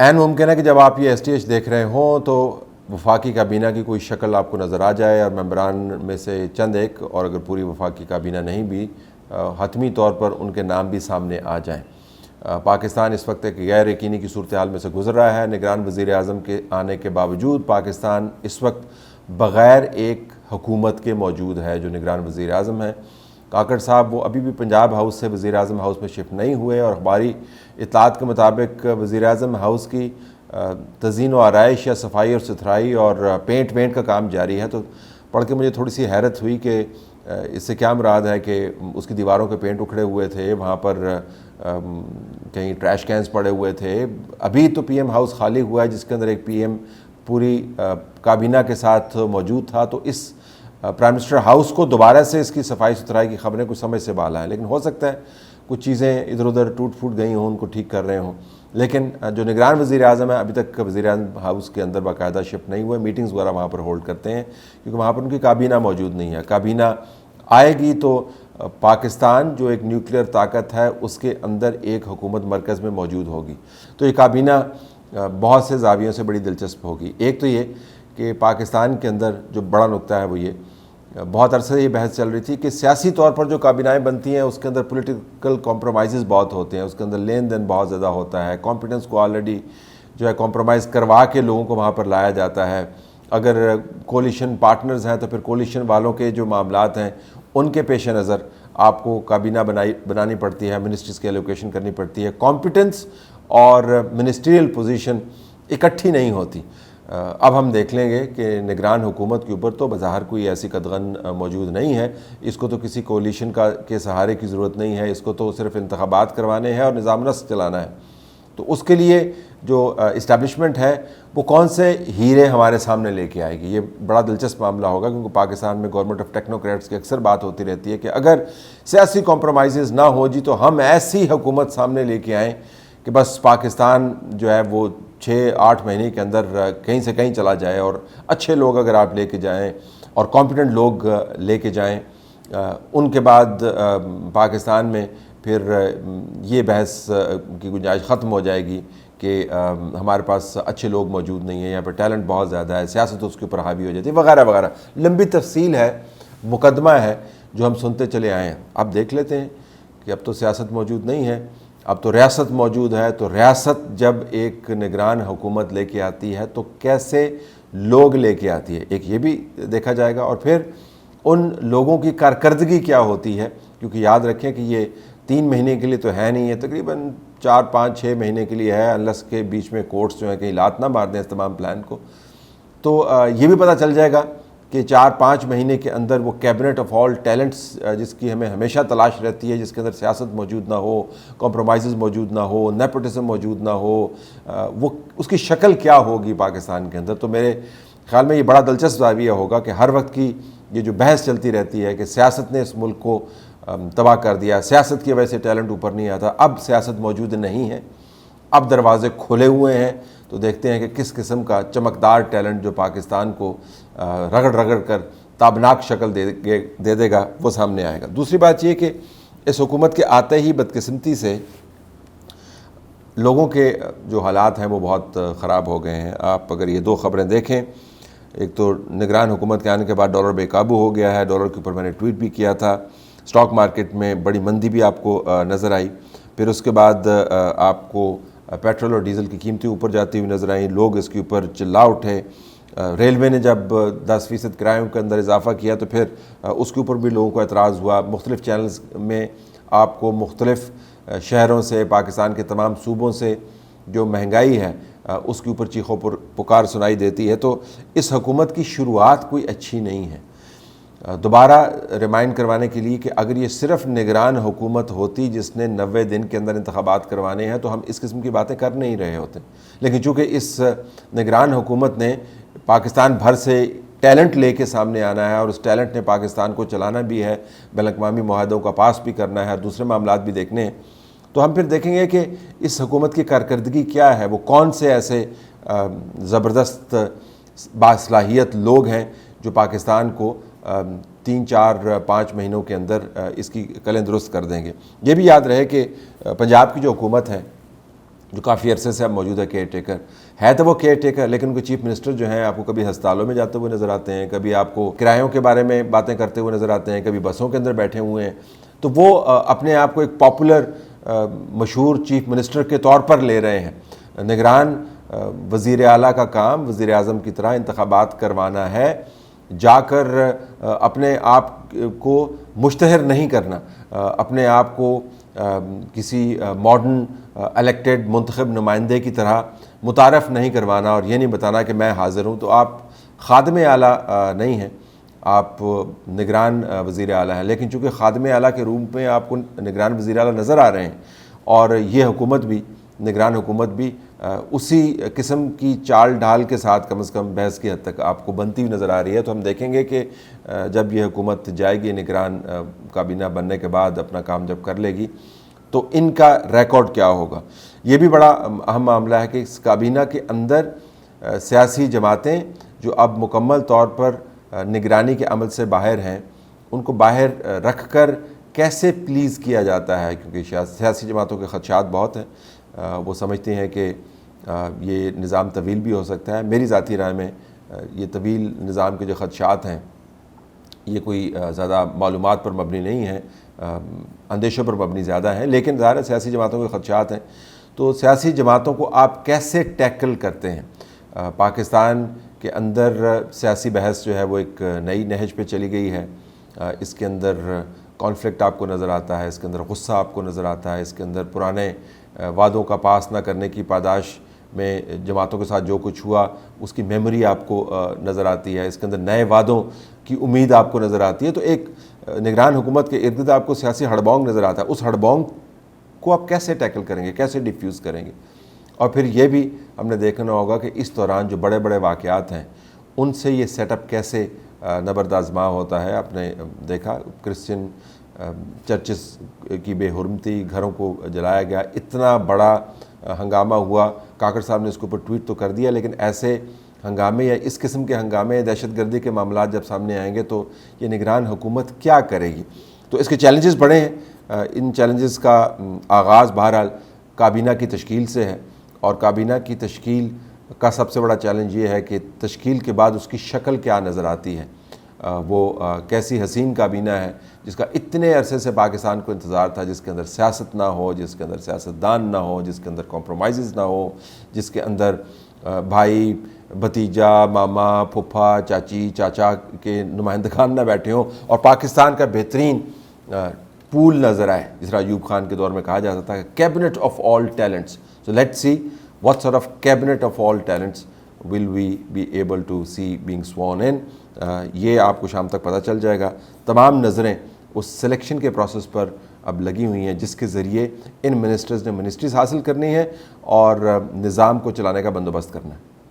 عین ممکن ہے کہ جب آپ یہ ایس ٹی ایچ دیکھ رہے ہوں تو وفاقی کابینہ کی کوئی شکل آپ کو نظر آ جائے اور ممبران میں سے چند ایک، اور اگر پوری وفاقی کابینہ نہیں بھی، حتمی طور پر ان کے نام بھی سامنے آ جائیں۔ پاکستان اس وقت ایک غیر یقینی کی صورتحال میں سے گزر رہا ہے۔ نگران وزیر اعظم کے آنے کے باوجود پاکستان اس وقت بغیر ایک حکومت کے موجود ہے جو نگران وزیر اعظم ہے۔ کاکڑ صاحب وہ ابھی بھی پنجاب ہاؤس سے وزیر اعظم ہاؤس میں شفٹ نہیں ہوئے، اور اخباری اطلاعات کے مطابق وزیر اعظم ہاؤس کی تزئین و آرائش یا صفائی اور ستھرائی اور پینٹ کا کام جاری ہے۔ تو پڑھ کے مجھے تھوڑی سی حیرت ہوئی کہ اس سے کیا مراد ہے کہ اس کی دیواروں کے پینٹ اکھڑے ہوئے تھے، وہاں پر کہیں ٹریش کینز پڑے ہوئے تھے۔ ابھی تو پی ایم ہاؤس خالی ہوا ہے جس کے اندر ایک پی ایم پوری کابینہ کے ساتھ موجود تھا، تو اس پرائم منسٹر ہاؤس کو دوبارہ سے اس کی صفائی ستھرائی کی خبریں کچھ سمجھ سے بالا ہیں، لیکن ہو سکتا ہے کچھ چیزیں ادھر ادھر ٹوٹ پھوٹ گئی ہوں، ان کو ٹھیک کر رہے ہوں۔ لیکن جو نگران وزیر اعظم ہے ابھی تک وزیر اعظم ہاؤس کے اندر باقاعدہ شفٹ نہیں ہوئے، میٹنگز وغیرہ وہاں پر ہولڈ کرتے ہیں کیونکہ وہاں پر ان کی کابینہ موجود نہیں ہے۔ کابینہ آئے گی تو پاکستان جو ایک نیوکلیئر طاقت ہے اس کے اندر ایک حکومت مرکز میں موجود ہوگی، تو یہ کابینہ بہت سے زاویوں سے بڑی دلچسپ ہوگی۔ ایک تو یہ کہ پاکستان کے اندر جو بڑا نقطہ ہے وہ یہ بہت عرصے سے یہ بحث چل رہی تھی کہ سیاسی طور پر جو کابینائیں بنتی ہیں اس کے اندر پولیٹیکل کمپرومائزز بہت ہوتے ہیں، اس کے اندر لین دین بہت زیادہ ہوتا ہے، کمپیٹنس کو آلریڈی جو ہے کمپرومائز کروا کے لوگوں کو وہاں پر لایا جاتا ہے۔ اگر کولیشن پارٹنرز ہیں تو پھر کولیشن والوں کے جو معاملات ہیں ان کے پیش نظر آپ کو کابینہ بنانی پڑتی ہے، منسٹریز کی ایلوکیشن کرنی پڑتی ہے۔ کمپیٹنس اور منسٹریل پوزیشن اکٹھی نہیں ہوتی۔ اب ہم دیکھ لیں گے کہ نگران حکومت کے اوپر تو بظاہر کوئی ایسی قدغن موجود نہیں ہے، اس کو تو کسی کولیشن کے سہارے کی ضرورت نہیں ہے، اس کو تو صرف انتخابات کروانے ہیں اور نظام نسق چلانا ہے۔ تو اس کے لیے جو اسٹیبلشمنٹ ہے وہ کون سے ہیرے ہمارے سامنے لے کے آئے گی، یہ بڑا دلچسپ معاملہ ہوگا، کیونکہ پاکستان میں گورنمنٹ آف ٹیکنوکریٹس کی اکثر بات ہوتی رہتی ہے کہ اگر سیاسی کمپرومائزز نہ ہو جی تو ہم ایسی حکومت سامنے لے کے آئیں کہ بس پاکستان جو ہے وہ 6-8 مہینے کے اندر کہیں سے کہیں چلا جائے، اور اچھے لوگ اگر آپ لے کے جائیں اور کمپیٹنٹ لوگ لے کے جائیں، ان کے بعد پاکستان میں پھر یہ بحث کی گنجائش ختم ہو جائے گی کہ ہمارے پاس اچھے لوگ موجود نہیں ہیں، یہاں پہ ٹیلنٹ بہت زیادہ ہے، سیاست اس کے اوپر حاوی ہو جاتی ہے وغیرہ وغیرہ۔ لمبی تفصیل ہے، مقدمہ ہے جو ہم سنتے چلے آئے ہیں۔ اب دیکھ لیتے ہیں کہ اب تو سیاست موجود نہیں ہے، اب تو ریاست موجود ہے، تو ریاست جب ایک نگران حکومت لے کے آتی ہے تو کیسے لوگ لے کے آتی ہے، ایک یہ بھی دیکھا جائے گا، اور پھر ان لوگوں کی کارکردگی کیا ہوتی ہے، کیونکہ یاد رکھیں کہ یہ 3 مہینے کے لیے تو ہے نہیں، ہے تقریباً 4-5-6 مہینے کے لیے ہے، انلس کے بیچ میں کورٹس جو ہیں کہیں لات نہ مار دیں اس تمام پلان کو۔ تو یہ بھی پتہ چل جائے گا کہ 4-5 مہینے کے اندر وہ کیبنٹ آف آل ٹیلنٹس جس کی ہمیں ہمیشہ تلاش رہتی ہے، جس کے اندر سیاست موجود نہ ہو، کمپرومائزز موجود نہ ہو، نیپوٹزم موجود نہ ہو، وہ اس کی شکل کیا ہوگی پاکستان کے اندر۔ تو میرے خیال میں یہ بڑا دلچسپ زاویہ ہوگا کہ ہر وقت کی یہ جو بحث چلتی رہتی ہے کہ سیاست نے اس ملک کو تباہ کر دیا، سیاست کی وجہ سے ٹیلنٹ اوپر نہیں آتا، اب سیاست موجود نہیں ہے، اب دروازے کھلے ہوئے ہیں، تو دیکھتے ہیں کہ کس قسم کا چمکدار ٹیلنٹ جو پاکستان کو رگڑ کر تابناک شکل دے دے گا وہ سامنے آئے گا۔ دوسری بات یہ کہ اس حکومت کے آتے ہی بدقسمتی سے لوگوں کے جو حالات ہیں وہ بہت خراب ہو گئے ہیں۔ آپ اگر یہ 2 خبریں دیکھیں، ایک تو نگران حکومت کے آنے کے بعد ڈالر بے قابو ہو گیا ہے، ڈالر کے اوپر میں نے ٹویٹ بھی کیا تھا، اسٹاک مارکیٹ میں بڑی مندی بھی آپ کو نظر آئی، پھر اس کے بعد آپ کو پیٹرول اور ڈیزل کی قیمتیں اوپر جاتی ہوئی نظر آئیں، لوگ اس کے اوپر چلا اٹھے۔ ریلوے نے جب 10% کرایوں کے اندر اضافہ کیا تو پھر اس کے اوپر بھی لوگوں کو اعتراض ہوا۔ مختلف چینلز میں آپ کو مختلف شہروں سے، پاکستان کے تمام صوبوں سے جو مہنگائی ہے اس کے اوپر چیخو پکار سنائی دیتی ہے۔ تو اس حکومت کی شروعات کوئی اچھی نہیں ہے۔ دوبارہ ریمائنڈ کروانے کے لیے کہ اگر یہ صرف نگران حکومت ہوتی جس نے 90 دن کے اندر انتخابات کروانے ہیں تو ہم اس قسم کی باتیں کر نہیں رہے ہوتے، لیکن چونکہ اس نگران حکومت نے پاکستان بھر سے ٹیلنٹ لے کے سامنے آنا ہے، اور اس ٹیلنٹ نے پاکستان کو چلانا بھی ہے، بین الاقوامی معاہدوں کا پاس بھی کرنا ہے، اور دوسرے معاملات بھی دیکھنے ہیں، تو ہم پھر دیکھیں گے کہ اس حکومت کی کارکردگی کیا ہے، وہ کون سے ایسے زبردست باصلاحیت لوگ ہیں جو پاکستان کو 3-4-5 مہینوں کے اندر اس کی کلیں درست کر دیں گے۔ یہ بھی یاد رہے کہ پنجاب کی جو حکومت ہے جو کافی عرصے سے اب موجود ہے کیئر ٹیکر ہے، تو وہ کیئر ٹیکر، لیکن ان کے چیف منسٹر جو ہیں آپ کو کبھی ہسپتالوں میں جاتے ہوئے نظر آتے ہیں، کبھی آپ کو کرایوں کے بارے میں باتیں کرتے ہوئے نظر آتے ہیں، کبھی بسوں کے اندر بیٹھے ہوئے ہیں. تو وہ اپنے آپ کو ایک پاپولر مشہور چیف منسٹر کے طور پر لے رہے ہیں. نگران وزیر اعلیٰ کا کام وزیر اعظم کی طرح انتخابات کروانا ہے، جا کر اپنے آپ کو مشتہر نہیں کرنا، اپنے آپ کو کسی ماڈرن الیکٹڈ منتخب نمائندے کی طرح متعارف نہیں کروانا اور یہ نہیں بتانا کہ میں حاضر ہوں. تو آپ خادم اعلیٰ نہیں ہیں، آپ نگران وزیر اعلیٰ ہیں، لیکن چونکہ خادم اعلیٰ کے روپ میں آپ کو نگران وزیر اعلیٰ نظر آ رہے ہیں، اور یہ حکومت بھی نگران حکومت بھی اسی قسم کی چال ڈھال کے ساتھ کم از کم بحث کی حد تک آپ کو بنتی ہوئی نظر آ رہی ہے. تو ہم دیکھیں گے کہ جب یہ حکومت جائے گی نگران کابینہ بننے کے بعد اپنا کام جب کر لے گی تو ان کا ریکارڈ کیا ہوگا. یہ بھی بڑا اہم معاملہ ہے کہ اس کابینہ کے اندر سیاسی جماعتیں جو اب مکمل طور پر نگرانی کے عمل سے باہر ہیں، ان کو باہر رکھ کر کیسے پلیز کیا جاتا ہے، کیونکہ سیاسی جماعتوں کے خدشات بہت ہیں. وہ سمجھتے ہیں کہ یہ نظام طویل بھی ہو سکتا ہے. میری ذاتی رائے میں یہ طویل نظام کے جو خدشات ہیں یہ کوئی زیادہ معلومات پر مبنی نہیں ہیں، اندیشوں پر مبنی زیادہ ہیں، لیکن ظاہر ہے سیاسی جماعتوں کے خدشات ہیں. تو سیاسی جماعتوں کو آپ کیسے ٹیکل کرتے ہیں؟ پاکستان کے اندر سیاسی بحث جو ہے وہ ایک نئی نہج پہ چلی گئی ہے. اس کے اندر کانفلکٹ آپ کو نظر آتا ہے، اس کے اندر غصہ آپ کو نظر آتا ہے، اس کے اندر پرانے وعدوں کا پاس نہ کرنے کی پاداش میں جماعتوں کے ساتھ جو کچھ ہوا اس کی میموری آپ کو نظر آتی ہے، اس کے اندر نئے وعدوں کی امید آپ کو نظر آتی ہے. تو ایک نگران حکومت کے ارد گرد آپ کو سیاسی ہڑبونگ نظر آتا ہے. اس ہڑبونگ کو آپ کیسے ٹیکل کریں گے، کیسے ڈیفیوز کریں گے؟ اور پھر یہ بھی ہم نے دیکھنا ہوگا کہ اس دوران جو بڑے بڑے واقعات ہیں ان سے یہ سیٹ اپ کیسے نبردآزما ہوتا ہے. آپ نے دیکھا کرسچن چرچز کی بے حرمتی، گھروں کو جلایا گیا، اتنا بڑا ہنگامہ ہوا. کاکڑ صاحب نے اس کے اوپر ٹویٹ تو کر دیا، لیکن ایسے ہنگامے یا اس قسم کے ہنگامے، دہشت گردی کے معاملات جب سامنے آئیں گے تو یہ نگران حکومت کیا کرے گی؟ تو اس کے چیلنجز بڑے ہیں. ان چیلنجز کا آغاز بہرحال کابینہ کی تشکیل سے ہے، اور کابینہ کی تشکیل کا سب سے بڑا چیلنج یہ ہے کہ تشکیل کے بعد اس کی شکل کیا نظر آتی ہے. وہ کیسی حسین کابینہ ہے جس کا اتنے عرصے سے پاکستان کو انتظار تھا، جس کے اندر سیاست نہ ہو، جس کے اندر سیاستدان نہ ہو، جس کے اندر کمپرومائزز نہ ہو، جس کے اندر بھائی بھتیجا ماما پھپھا چاچی چاچا کے نمائندگان نہ بیٹھے ہوں، اور پاکستان کا بہترین پول نظر آئے، جس طرح ایوب خان کے دور میں کہا جاتا تھا cabinet of all talents. So let's see what sort of cabinet of all talents will we be able to see being sworn in. یہ آپ کو شام تک پتہ چل جائے گا. تمام نظریں اس سلیکشن کے پروسیس پر اب لگی ہوئی ہیں جس کے ذریعے ان منسٹرز نے منسٹریز حاصل کرنی ہے اور نظام کو چلانے کا بندوبست کرنا ہے.